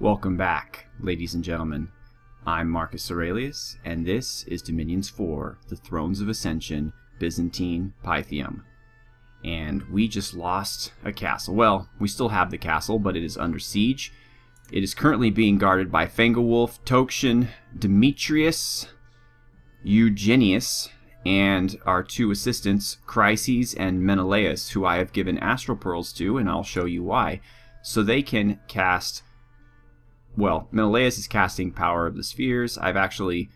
Welcome back, ladies and gentlemen. I'm Marcus Aurelius, and this is Dominions 4, the Thrones of Ascension, Byzantine Pythium. And we just lost a castle. Well, we still have the castle, but it is under siege. It is currently being guarded by Fengelwolf, Tokshin, Demetrius, Eugenius, and our two assistants, Chryses and Menelaus, who I have given Astral Pearls to, and I'll show you why. So they can cast... Well, Menelaus is casting Power of the Spheres. I've actually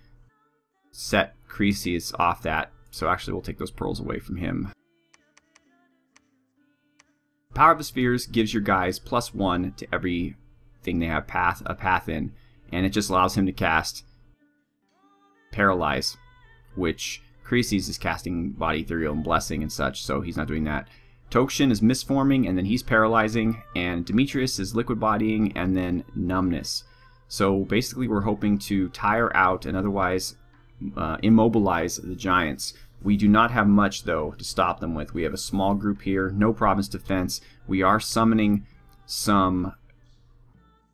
set Chryses off that, so actually we'll take those pearls away from him. Power of the Spheres gives your guys +1 to everything they have a path in, and it just allows him to cast Paralyze, which Chryses is casting Body Ethereal and Blessing and such, so he's not doing that. Tokshin is misforming, and then he's paralyzing, and Demetrius is liquid bodying, and then numbness. So basically we're hoping to tire out and otherwise immobilize the giants. We do not have much, though, to stop them with. We have a small group here, no province defense. We are summoning some...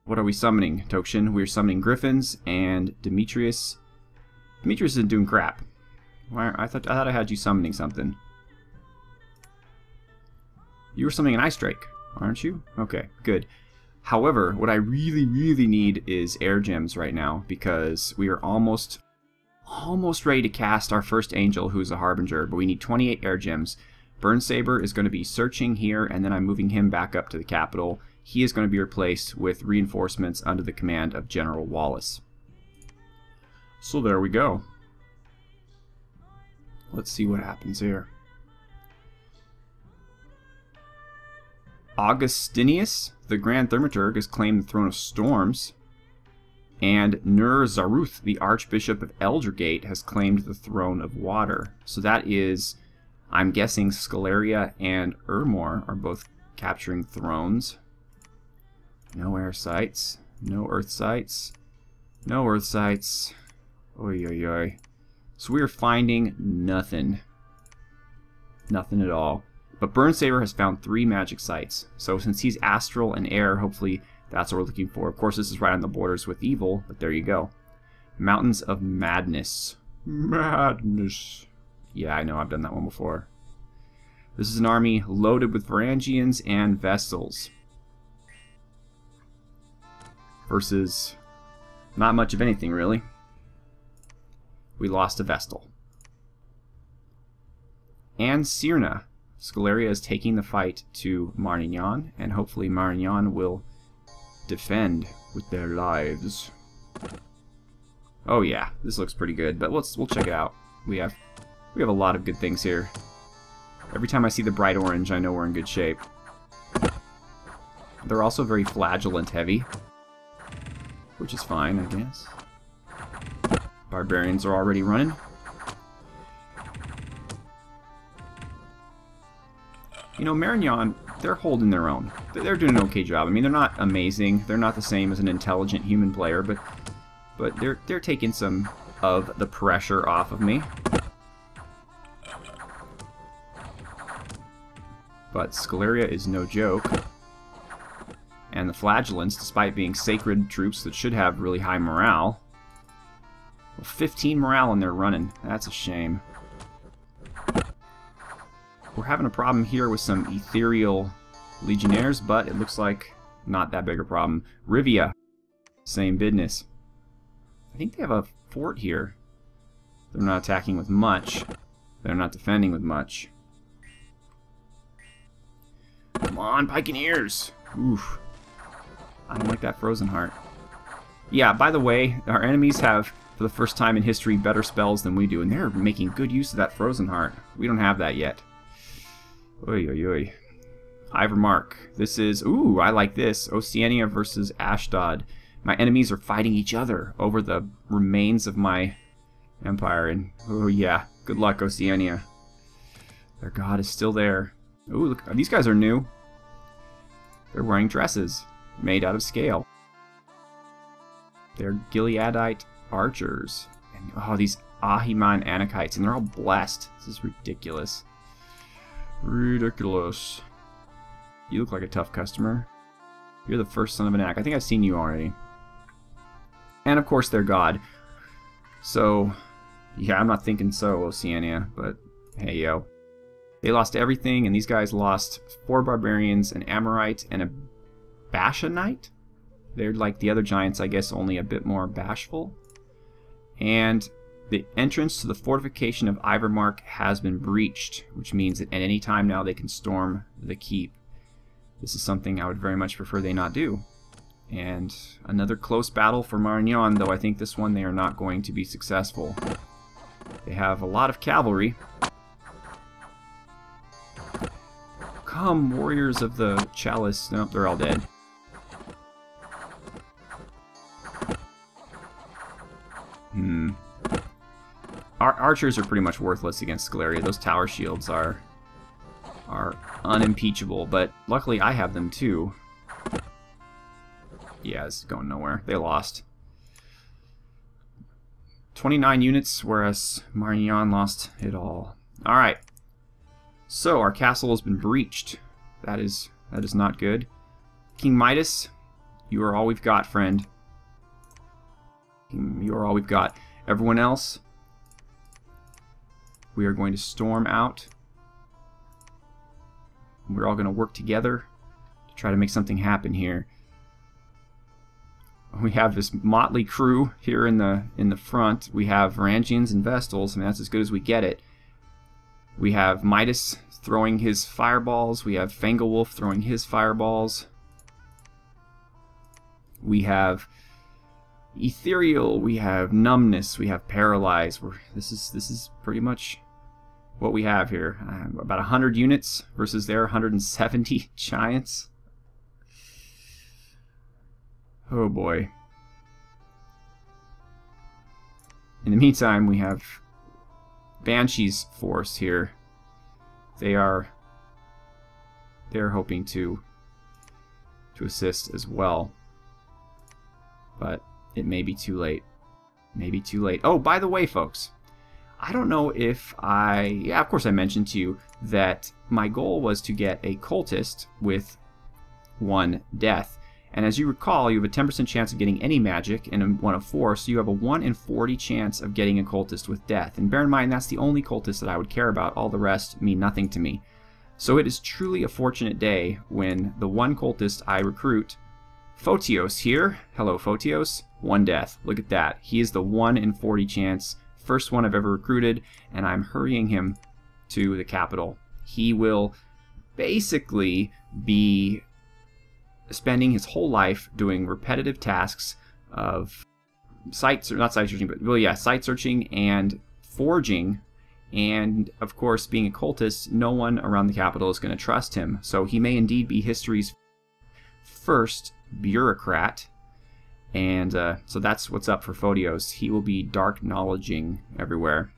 What are we summoning, Tokshin? We're summoning Griffins, and Demetrius... Demetrius isn't doing crap. I thought I had you summoning something. You were summoning an Ice Drake, aren't you? Okay, good. However, what I really need is air gems right now, because we are almost ready to cast our first angel, who's a Harbinger, but we need 28 air gems. Burnsaber is going to be searching here, and then I'm moving him back up to the capital. He is going to be replaced with reinforcements under the command of General Wallace. So there we go. Let's see what happens here. Augustinius, the Grand Thaumaturg, has claimed the Throne of Storms, and Nur-Zaruth, the Archbishop of Eldergate, has claimed the Throne of Water. So that is, I'm guessing, Scaleria and Urmor are both capturing thrones. No air sites, no earth sites, no earth sites. Oy oy oy. So we are finding nothing. Nothing at all. But Burnsaber has found 3 magic sites. So since he's astral and air, hopefully that's what we're looking for. Of course, this is right on the borders with evil, but there you go. Mountains of Madness. Madness. Yeah, I know, I've done that one before. This is an army loaded with Varangians and Vestals. Versus not much of anything, really. We lost a Vestal. And Cyrna. Scaleria is taking the fight to Marignan, and hopefully Marignan will defend with their lives. Oh yeah, this looks pretty good, but we'll check it out. We have a lot of good things here. Every time I see the bright orange, I know we're in good shape. They're also very flagellant heavy, which is fine, I guess. Barbarians are already running. You know, Marignan, they're holding their own. They're doing an okay job. I mean, they're not amazing. They're not the same as an intelligent human player, but they're taking some of the pressure off of me. But Scaleria is no joke. And the Flagellants, despite being sacred troops that should have really high morale, well, 15 morale and they're running. That's a shame. We're having a problem here with some ethereal legionnaires, but it looks like not that big a problem. Rivia, same business. I think they have a fort here. They're not attacking with much. They're not defending with much. Come on, Pikeneers! Oof. I don't like that Frozen Heart. Yeah, by the way, our enemies have, for the first time in history, better spells than we do, and they're making good use of that Frozen Heart. We don't have that yet. Oy, oy, oy. Ivermark. This is... Ooh, I like this. Oceania versus Ashdod. My enemies are fighting each other over the remains of my empire. And, oh yeah, good luck, Oceania. Their god is still there. Ooh, look, these guys are new. They're wearing dresses made out of scale. They're Gileadite archers. And, oh, these Ahiman Anakites. And they're all blessed. This is ridiculous. Ridiculous. You look like a tough customer. You're the first son of an ack. I think I've seen you already. And of course, they're God. So, yeah, I'm not thinking so, Oceania, but hey, yo. They lost everything, and these guys lost 4 barbarians, an Amorite, and a Bashanite? They're like the other giants, I guess, only a bit more bashful. And the entrance to the fortification of Ivermark has been breached, which means that at any time now they can storm the keep. This is something I would very much prefer they not do. And another close battle for Marignan, though I think this one they are not going to be successful. They have a lot of cavalry. Come, warriors of the chalice. Nope, they're all dead. Our archers are pretty much worthless against Scaleria. Those tower shields are unimpeachable, but luckily I have them too. Yeah, it's going nowhere. They lost. 29 units, whereas Marignan lost it all. Alright. So, our castle has been breached. That is not good. King Midas, you are all we've got, friend. You are all we've got. Everyone else, we are going to storm out. We're all going to work together to try to make something happen here. We have this motley crew here in the front. We have Varangians and Vestals. I mean, that's as good as we get it. We have Midas throwing his fireballs. We have Fangolwolf throwing his fireballs. We have Ethereal. We have Numbness. We have Paralyze. This is pretty much what we have here. About 100 units versus their 170 giants. Oh boy. In the meantime, we have Banshee's force here. They're hoping to assist as well. But it may be too late. Maybe too late. Oh, by the way, folks, I don't know if yeah, of course I mentioned to you that my goal was to get a cultist with 1 death. And as you recall, you have a 10% chance of getting any magic in 1 of 4, so you have a 1 in 40 chance of getting a cultist with death. And bear in mind, that's the only cultist that I would care about. All the rest mean nothing to me. So it is truly a fortunate day when the 1 cultist I recruit, Photios here. Hello, Photios. 1 death. Look at that. He is the 1 in 40 chance. First one I've ever recruited, and I'm hurrying him to the capital. He will basically be spending his whole life doing repetitive tasks of site searching and forging, and of course, being a cultist, no one around the capital is going to trust him. So he may indeed be history's first bureaucrat, and so that's what's up for Photios. He will be dark knowledging everywhere,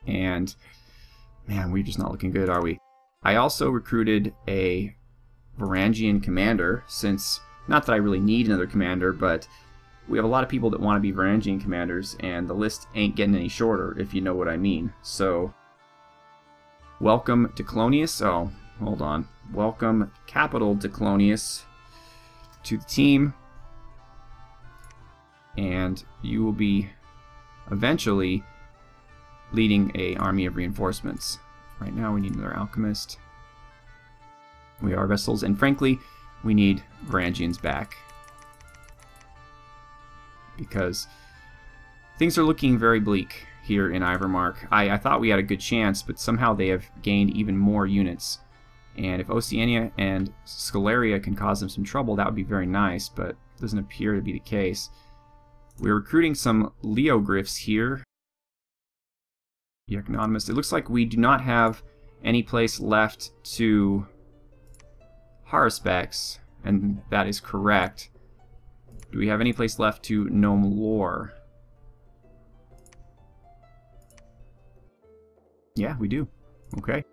and man, we're just not looking good, are we? I also recruited a Varangian commander, since, not that I really need another commander, but we have a lot of people that want to be Varangian commanders, and the list ain't getting any shorter, if you know what I mean. So, welcome Declonius. Oh, hold on. Welcome Capital Declonius to the team, and you will be eventually leading an army of reinforcements. Right now we need another alchemist. We are Vestals, and frankly, we need Varangians back. Because things are looking very bleak here in Ivermark. I thought we had a good chance, but somehow they have gained even more units. And if Oceania and Scaleria can cause them some trouble, that would be very nice, but it doesn't appear to be the case. We're recruiting some Leogryphs here. The Economist. It looks like we do not have any place left to Haruspex, and that is correct. Do we have any place left to Gnome Lore? Yeah, we do. Okay.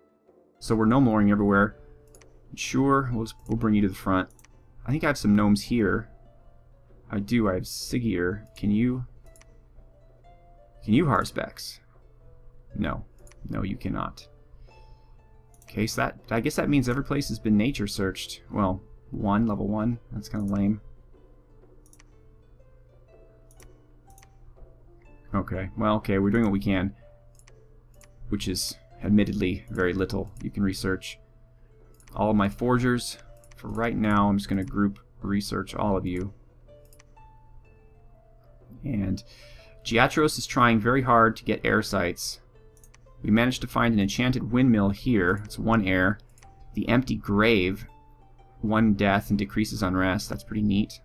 So we're Gnome Loring everywhere. Sure, we'll bring you to the front. I think I have some gnomes here. I do. I have Sigir. Can you Haruspex? No. No, you cannot. Okay, so I guess that means every place has been nature searched. Well, Level 1. That's kind of lame. Okay, well, okay, we're doing what we can, which is admittedly very little. You can research all of my forgers. For right now, I'm just going to group research all of you. And Giatros is trying very hard to get air sites. We managed to find an enchanted windmill here. It's 1 air. The empty grave, 1 death and decreases unrest. That's pretty neat.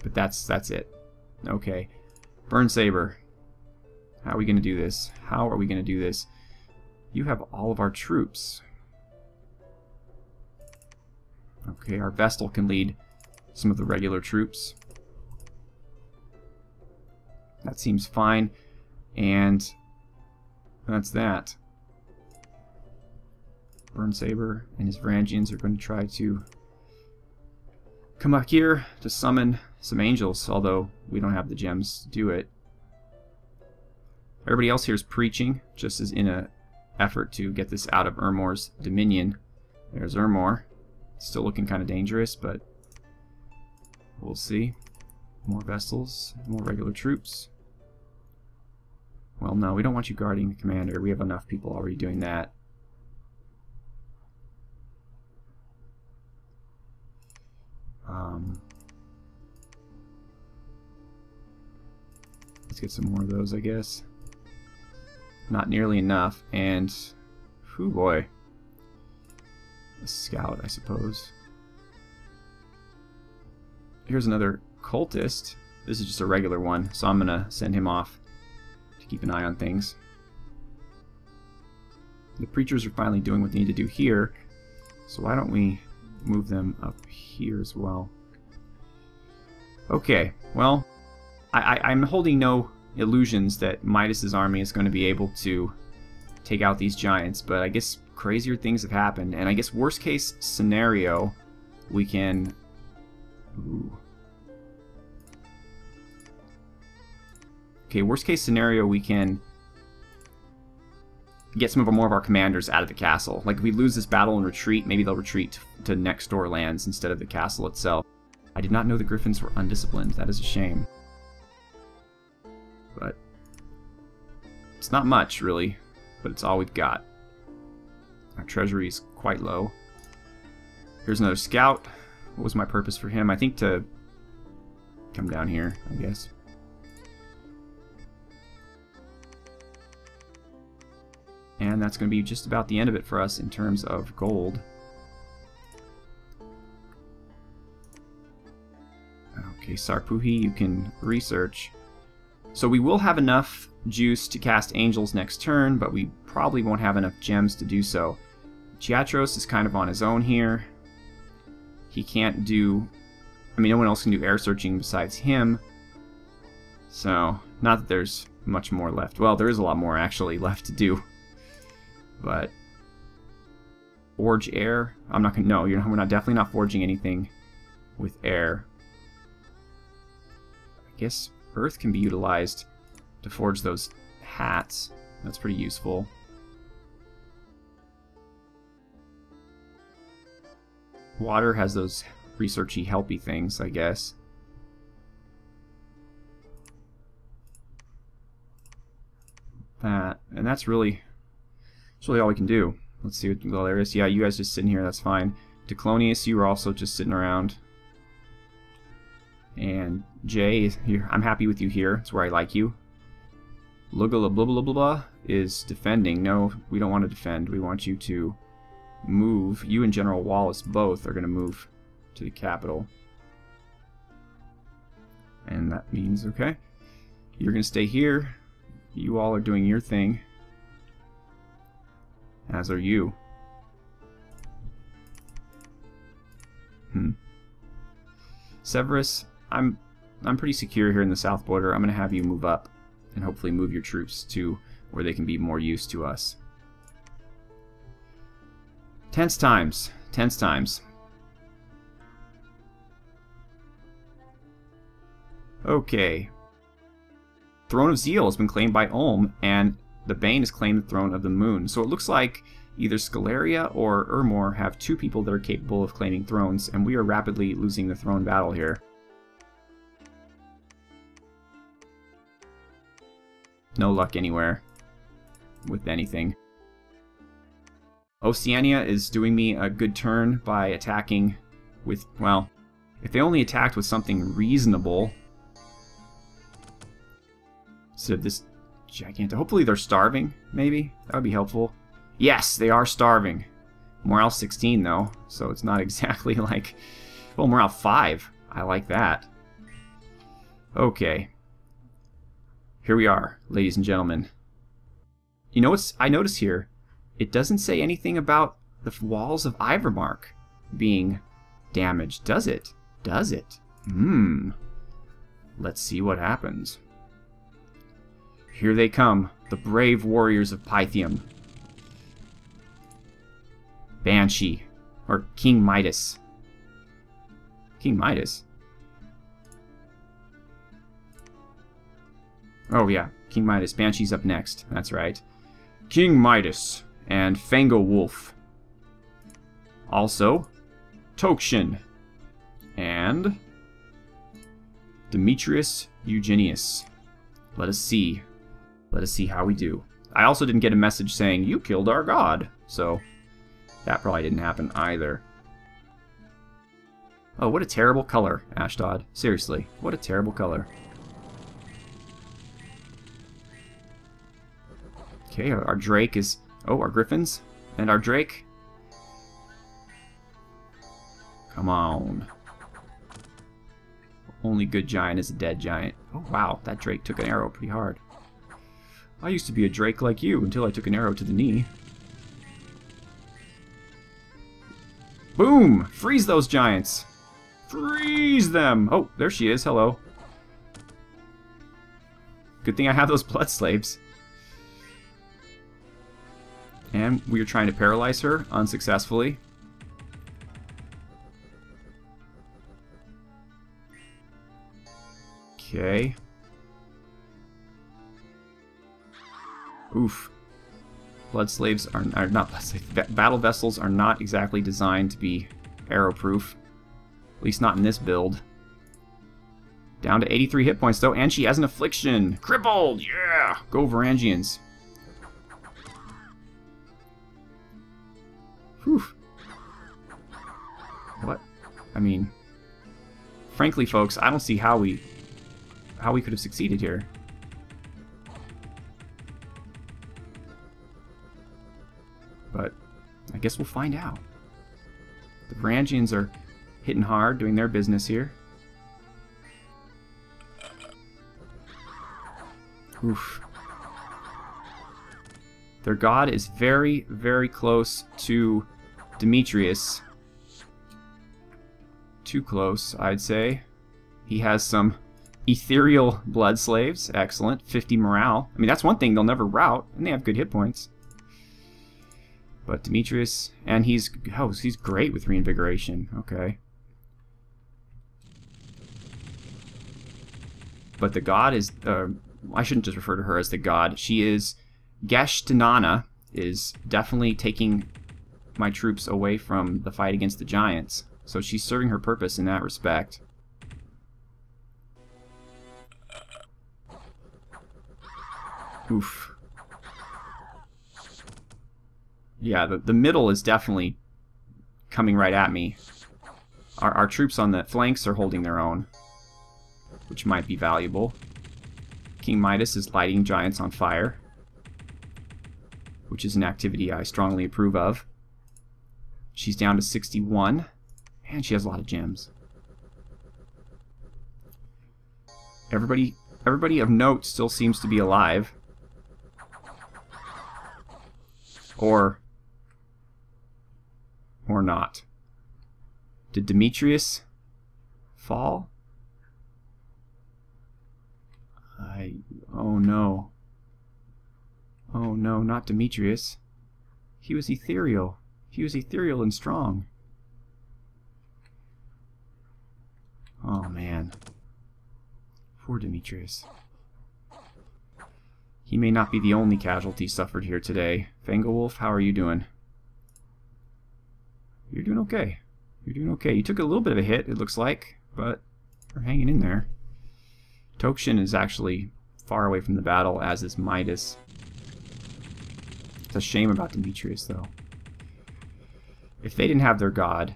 But that's it. Okay. Burnsaber. How are we going to do this? How are we going to do this? You have all of our troops. Okay, our Vestal can lead some of the regular troops. That seems fine. And that's that. Burnsaber and his Varangians are going to try to come up here to summon some angels, although we don't have the gems to do it. Everybody else here is preaching, just as in an effort to get this out of Ermor's dominion. There's Ermor. Still looking kind of dangerous, but we'll see. More Vestals, more regular troops. Well, no, we don't want you guarding the commander. We have enough people already doing that. Let's get some more of those, I guess. Not nearly enough, and whew boy. A scout, I suppose. Here's another cultist. This is just a regular one, so I'm gonna send him off to keep an eye on things. The preachers are finally doing what they need to do here, so why don't we move them up here as well? Okay, well, I'm holding no illusions that Midas's army is going to be able to take out these giants, but I guess crazier things have happened, and I guess worst case scenario, we can... Ooh. Okay, worst case scenario, we can get some of more of our commanders out of the castle. Like, if we lose this battle and retreat, maybe they'll retreat to next door lands instead of the castle itself. I did not know the Griffins were undisciplined. That is a shame. But it's not much, really, but it's all we've got. Our treasury is quite low. Here's another scout. What was my purpose for him? I think to come down here, I guess. And that's going to be just about the end of it for us in terms of gold. Okay, Sarpuhi, you can research. So we will have enough juice to cast angels next turn, but we probably won't have enough gems to do so. Giatros is kind of on his own here. He can't do... I mean, no one else can do air searching besides him. So, not that there's much more left. Well, there is a lot more actually left to do. But forge air? I'm not gonna. No, we're not definitely not forging anything with air. I guess earth can be utilized to forge those hats. That's pretty useful. Water has those researchy, helpy things, I guess. That, and that's really all we can do. Let's see what Galerius. Yeah, you guys just sitting here, that's fine. Declonius, you were also just sitting around. And Jay, I'm happy with you here. It's where I like you. Lugala blah blah blah blah is defending. No, we don't want to defend. We want you to move. You and General Wallace both are going to move to the capital. And that means, okay, you're going to stay here. You all are doing your thing. As are you. Severus, I'm pretty secure here in the south border. I'm going to have you move up and hopefully move your troops to where they can be more use to us. Tense times. Tense times. Okay. Throne of Zeal has been claimed by Ulm, and the Bane has claimed the Throne of the Moon. So it looks like Either Scalaria or Ermor have 2 people that are capable of claiming thrones, and we are rapidly losing the throne battle here. No luck anywhere with anything. Oceania is doing me a good turn by attacking with, well, if they only attacked with something reasonable instead of this gigantic. Hopefully they're starving, maybe? That would be helpful. Yes, they are starving. Morale 16 though, so it's not exactly like... Well, morale 5. I like that. Okay. Here we are, ladies and gentlemen. You know what I notice here? It doesn't say anything about the walls of Ivermark being damaged, does it? Does it? Let's see what happens. Here they come, the brave warriors of Pythium. Banshee, or King Midas. King Midas? Oh yeah, King Midas. Banshee's up next, that's right. King Midas and Fango Wolf. Also, Tokshin and Demetrius Eugenius. Let us see. Let us see how we do. I also didn't get a message saying, you killed our god. So, that probably didn't happen either. Oh, what a terrible color, Ashdod. Seriously, what a terrible color. Okay, our Drake is... Oh, our Griffins and our Drake. Come on. Only good giant is a dead giant. Oh, wow, that Drake took an arrow pretty hard. I used to be a Drake like you until I took an arrow to the knee. Boom! Freeze those giants! Freeze them! Oh, there she is. Hello. Good thing I have those blood slaves. And we are trying to paralyze her unsuccessfully. Okay. Oof. Blood slaves are not blood slaves. Battle vessels are not exactly designed to be arrow-proof. At least not in this build. Down to 83 hit points though, and she has an affliction. Crippled! Yeah! Go Varangians. Whew. What? I mean, frankly, folks, I don't see how we could have succeeded here. But I guess we'll find out. The Varangians are hitting hard, doing their business here. Oof. Their god is very, very close to Demetrius. Too close, I'd say. He has some ethereal blood slaves. Excellent. 50 morale. I mean, that's one thing they'll never rout, and they have good hit points. But Demetrius, and he's great with reinvigoration. Okay. But the god is, I shouldn't just refer to her as the god. She is, Gashtanana is definitely taking my troops away from the fight against the giants. So she's serving her purpose in that respect. Oof. Yeah, the middle is definitely coming right at me. Our troops on the flanks are holding their own, which might be valuable. King Midas is lighting giants on fire, which is an activity I strongly approve of. She's down to 61, and she has a lot of gems. Everybody of note still seems to be alive. Or not. Did Demetrius fall? Oh no. Oh no, not Demetrius. He was ethereal. He was ethereal and strong. Oh man. Poor Demetrius. He may not be the only casualty suffered here today. Fangolwolf, how are you doing? You're doing okay. You're doing okay. You took a little bit of a hit, it looks like, but you're hanging in there. Tokshin is actually far away from the battle, as is Midas. It's a shame about Demetrius, though. If they didn't have their god,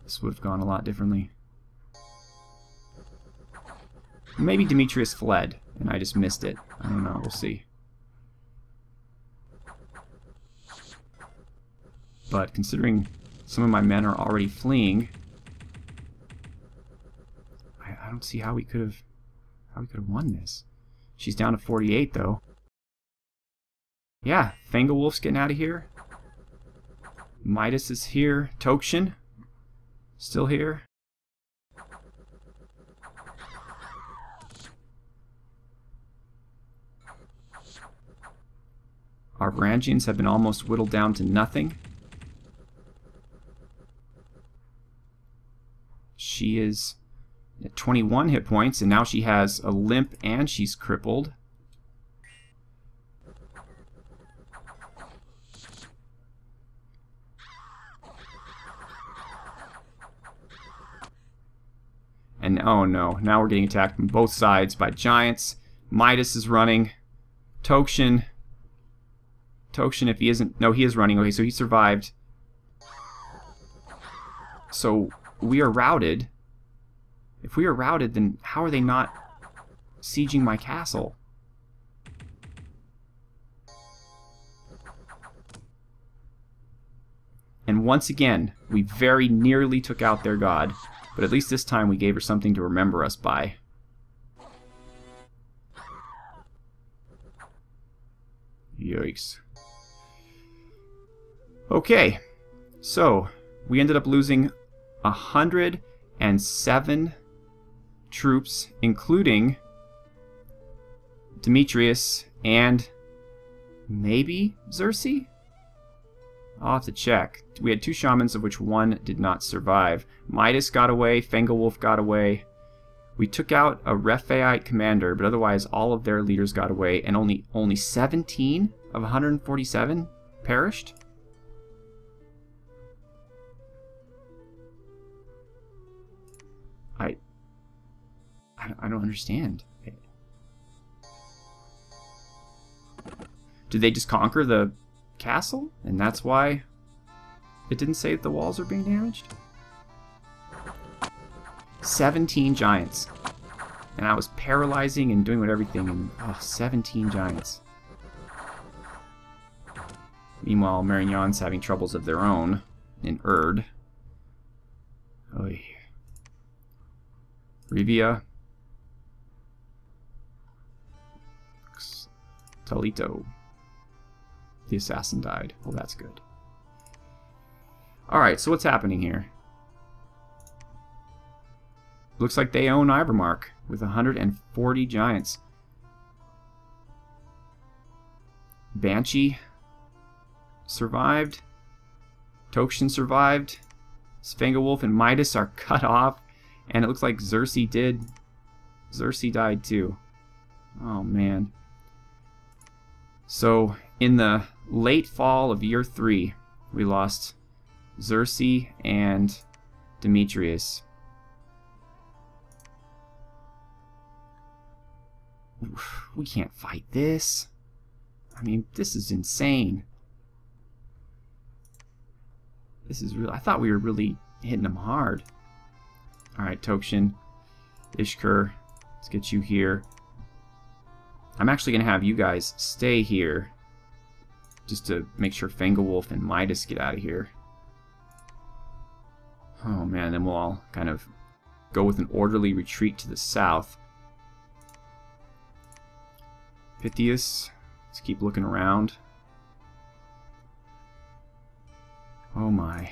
this would have gone a lot differently. Maybe Demetrius fled, and I just missed it. I don't know, we'll see. But considering some of my men are already fleeing, I don't see how we could have won this. She's down to 48 though. Yeah, Fengelwolf's getting out of here. Midas is here. Tokshin still here. Our Varangians have been almost whittled down to nothing. She is at 21 hit points, and now she has a limp and she's crippled. And oh no, now we're getting attacked from both sides by giants. Midas is running. Tokshin, if he isn't... No, he is running. Okay, so he survived. So we are routed. If we are routed, then how are they not sieging my castle? And once again, we very nearly took out their god. But at least this time we gave her something to remember us by. Yikes. Okay, so we ended up losing 107 troops, including Demetrius and maybe Xerxes? I'll have to check. We had 2 shamans, of which 1 did not survive. Midas got away, Fengelwolf got away. We took out a Rephaite commander, but otherwise all of their leaders got away, and only 17 of 147 perished? I don't understand. Did they just conquer the castle? And that's why it didn't say that the walls are being damaged? 17 giants. And I was paralyzing and doing everything, and 17 giants. Meanwhile, Marignon's having troubles of their own in Erd. Oy. Rivia. Talito. The assassin died. Well, that's good. Alright, so what's happening here? Looks like they own Ivermark with 140 giants. Banshee survived. Tokshin survived. Svengelwolf and Midas are cut off. And it looks like Xerxes did. Xerxes died too. Oh man. So in the late fall of year 3, we lost Xerxes and Demetrius. We can't fight this. I mean, this is insane. This is real. I thought we were really hitting them hard. Alright, Tokshin, Ishkur, let's get you here. I'm actually going to have you guys stay here just to make sure Fengelwolf and Midas get out of here. Oh man, then we'll all kind of go with an orderly retreat to the south. Pythium, let's keep looking around. Oh my.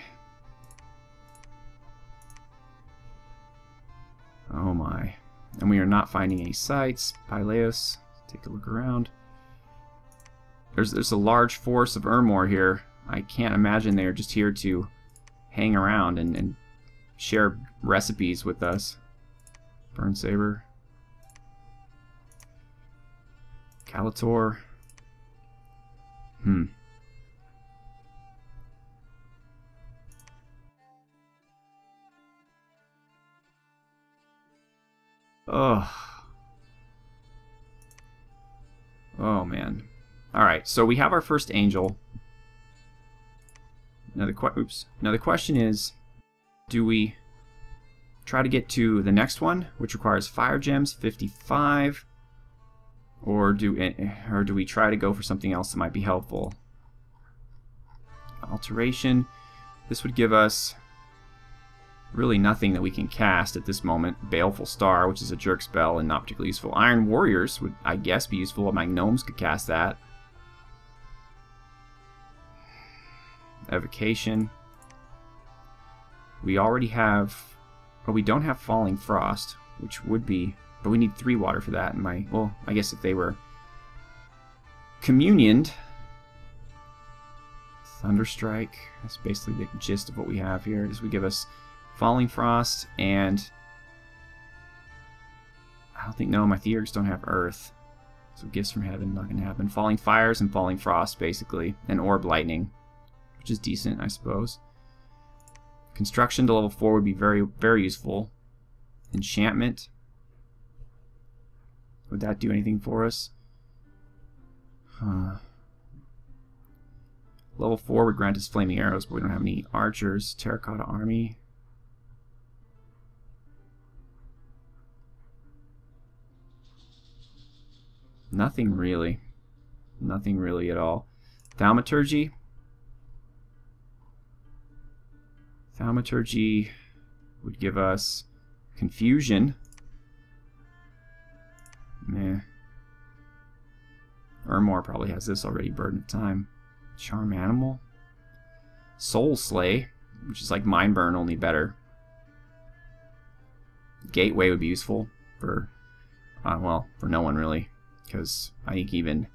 Oh my. And we are not finding any sites. Pyleos, take a look around. There's a large force of Ermor here. I can't imagine they are just here to hang around and share recipes with us. Burnsaber. Calator. Oh. Oh, man. Alright, so we have our first angel. Now the question is, do we try to get to the next one, which requires fire gems, 55, or do we try to go for something else that might be helpful? Alteration. This would give us really nothing that we can cast at this moment. Baleful Star, which is a jerk spell and not particularly useful. Iron Warriors would, I guess, be useful. My gnomes could cast that. Evocation. We already have... Oh, we don't have Falling Frost, which would be... But we need 3 water for that. And well, I guess if they were communioned... Thunderstrike. That's basically the gist of what we have here. This would give us Falling Frost, and... I don't think... No, my Theurgs don't have Earth. So Gifts from Heaven, not going to happen. Falling Fires and Falling Frost, basically. And Orb Lightning, which is decent, I suppose. Construction to level 4 would be very, very useful. Enchantment. Would that do anything for us? Level 4 would grant us Flaming Arrows, but we don't have any archers. Terracotta Army. Nothing really. Nothing really at all. Thaumaturgy. Thaumaturgy would give us Confusion. Meh. Ermor probably has this already. Burden of Time. Charm Animal. Soul Slay, which is like Mind Burn, only better. Gateway would be useful for, well, for no one really, because I think even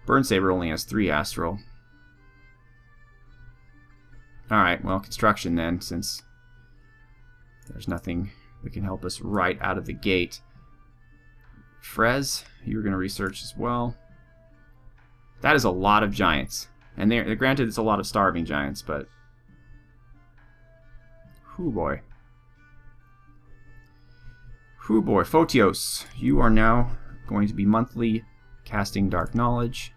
Burnsaber only has 3 Astral. Alright, well, Construction then, since there's nothing that can help us right out of the gate. Frez, you're going to research as well. That is a lot of giants. And they're granted it's a lot of starving giants, but... Hoo boy. Hoo boy. Photios, you are now going to be monthly casting Dark Knowledge.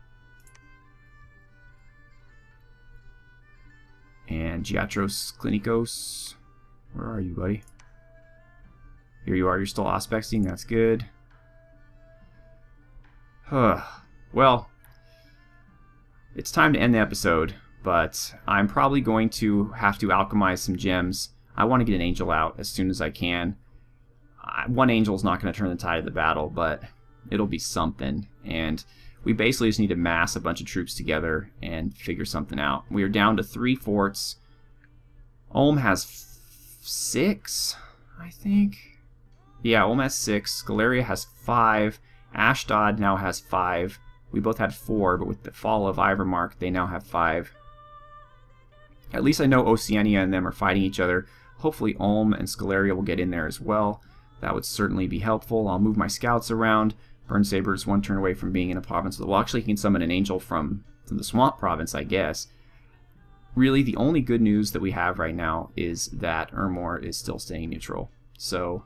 And Giatros Klinikos. Where are you, buddy? Here you are. You're still aspecting. That's good. Well, it's time to end the episode, but I'm probably going to have to alchemize some gems. I want to get an angel out as soon as I can. One angel is not going to turn the tide of the battle, but it'll be something. And we basically just need to mass a bunch of troops together and figure something out. We are down to 3 forts. Ulm has 6, I think. Yeah, Ulm has 6. Scaleria has 5. Ashdod now has 5. We both had 4, but with the fall of Ivermark, they now have 5. At least I know Oceania and them are fighting each other. Hopefully Ulm and Scaleria will get in there as well. That would certainly be helpful. I'll move my scouts around. Burnsaber is 1 turn away from being in a province. Well, actually, he can summon an angel from the Swamp Province, I guess. Really, the only good news that we have right now is that Ermor is still staying neutral. So,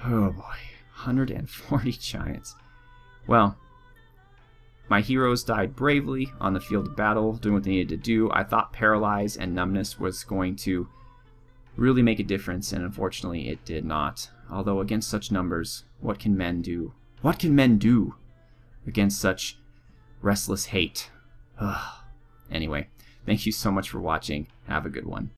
oh boy, 140 giants. Well, my heroes died bravely on the field of battle, doing what they needed to do. I thought Paralyze and Numbness was going to really make a difference, and unfortunately it did not. Although against such numbers, what can men do? What can men do against such restless hate? Anyway, thank you so much for watching. Have a good one.